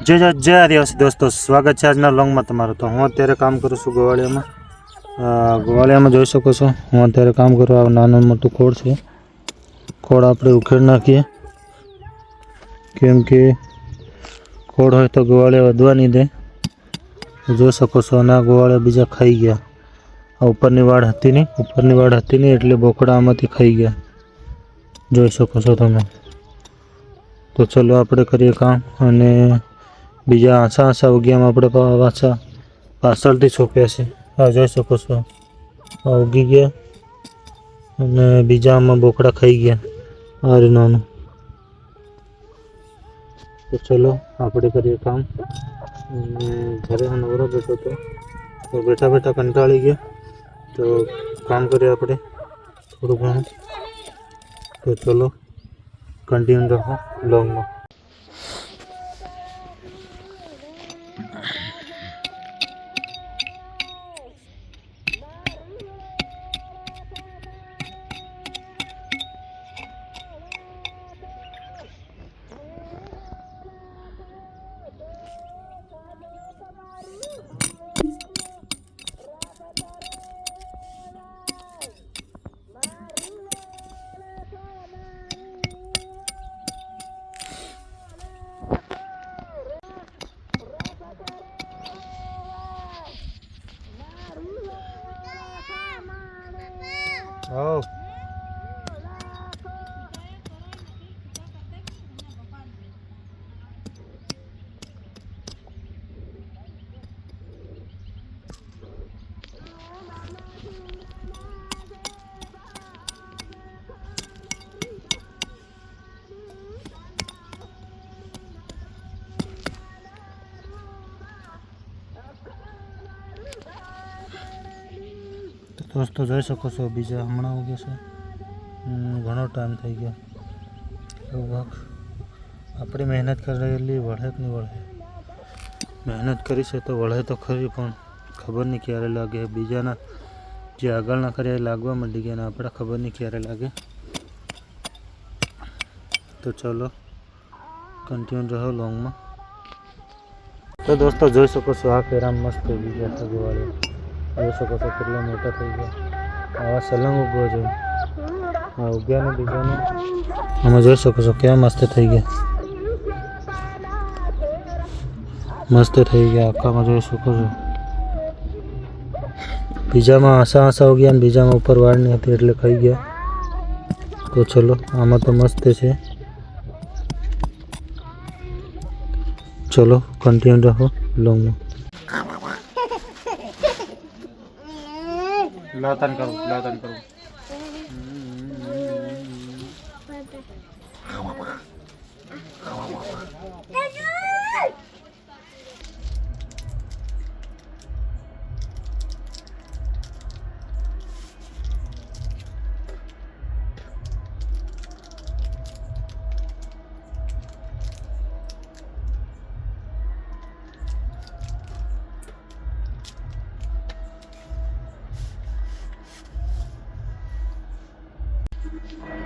જય આદિવાસી દોસ્તો, સ્વાગત છે આજના લોંગમાં તમારું। તો હું અત્યારે કામ કરું છું ગોવાળિયામાં જોઈ શકો છો। હું અત્યારે કામ કરું, આ નાનું મોટું ખોળ છે, ખોળ આપણે ઉખેડ નાખીએ, કેમ કે ખોળ હોય તો ગોવાળિયા વધવા નહીં દે। જોઈ શકો છો, અને આ ગોવાળિયા બીજા ખાઈ ગયા। આ ઉપરની વાડ હતી નહીં, એટલે બોકડા આમાંથી ખાઈ ગયા, જોઈ શકો છો તમે। તો ચલો આપણે કરીએ કામ, અને બીજા આછા ઉગ્યામાં આપણે પાછા પાછળથી છોપ્યા છે। આ જોઈ શકો છો, આ ઉગી ગયા, અને બીજા આમાં બોકડા ખાઈ ગયા, આ નાનું। તો ચલો આપણે કરીએ કામ। ઘરે હું નવરો બેઠો હતો, તો બેઠા કંટાળી ગયા, તો કામ કરીએ આપણે થોડું ઘણું। તો ચલો કન્ટિન્યુ રહો લોંગમાં। Oh. दोस्तों જોઈ શકો છો, બીજા હમણાં ઉગે છે, ઘણો ટાઈમ થઈ ગયો। આપણી મહેનત કરેલી વળે કે નહીં વળે? મહેનત કરી છે તો વળે તો ખરી, પણ ખબર નહીં ક્યારે લાગે। બીજાના જે આગળના કર્યા એ લાગવા માંડી ગયા, અને આપણે ખબર નહીં ક્યારે લાગે। તો ચલો કન્ટિન્યુ રહો લોંગમાં। તો દોસ્તો જોઈ શકો છો, આ કેરા મસ્ત ઉગી ગયા છે ગોવાળિયા, જોઈ શકો છો કેટલા મોટા થઈ ગયા। આવા સલંગ ઉગવા જોઈએ, આ ઉગ્યા ને બીજાને આમાં જોઈ શકો છો કેવા મસ્ત થઈ ગયા, મસ્ત થઈ ગયા આખામાં, જોઈ શકો છો। બીજામાં આસા ઉગ્યા, ને બીજામાં ઉપર વાળ નહીં હતી એટલે ખાઈ ગયા। તો ચલો આમાં તો મસ્ત છે, ચલો કન્ટિન્યુ રહો લોંગમાં। લાતન કરું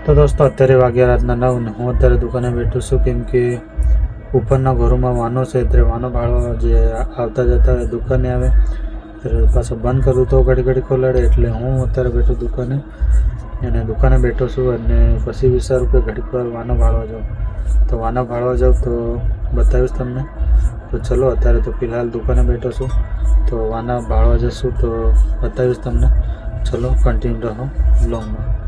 તો દોસ્તો અત્યારે વાગ્યા રાતના 9 ને હું અત્યારે દુકાને બેઠો છું, કેમ કે ઉપરના ઘરોમાં વાનો છે, એટલે વાનો ભાળવા જે આવતા જતા દુકાને આવે, ત્યારે પાછો બંધ કરું તો ઘડી ખોલાડે, એટલે હું અત્યારે બેઠો દુકાને, અને દુકાને બેઠો છું, અને પછી વિચારું કે ઘડીક વાર વાનો ભાળવા જાઉં। તો વાનો ભાળવા જાઉં તો બતાવીશ તમને। તો ચલો અત્યારે તો ફિલહાલ દુકાને બેઠો છું, તો વાના ભાળવા જશું તો બતાવીશ તમને। ચલો કન્ટિન્યુ રહો લોંગમાં।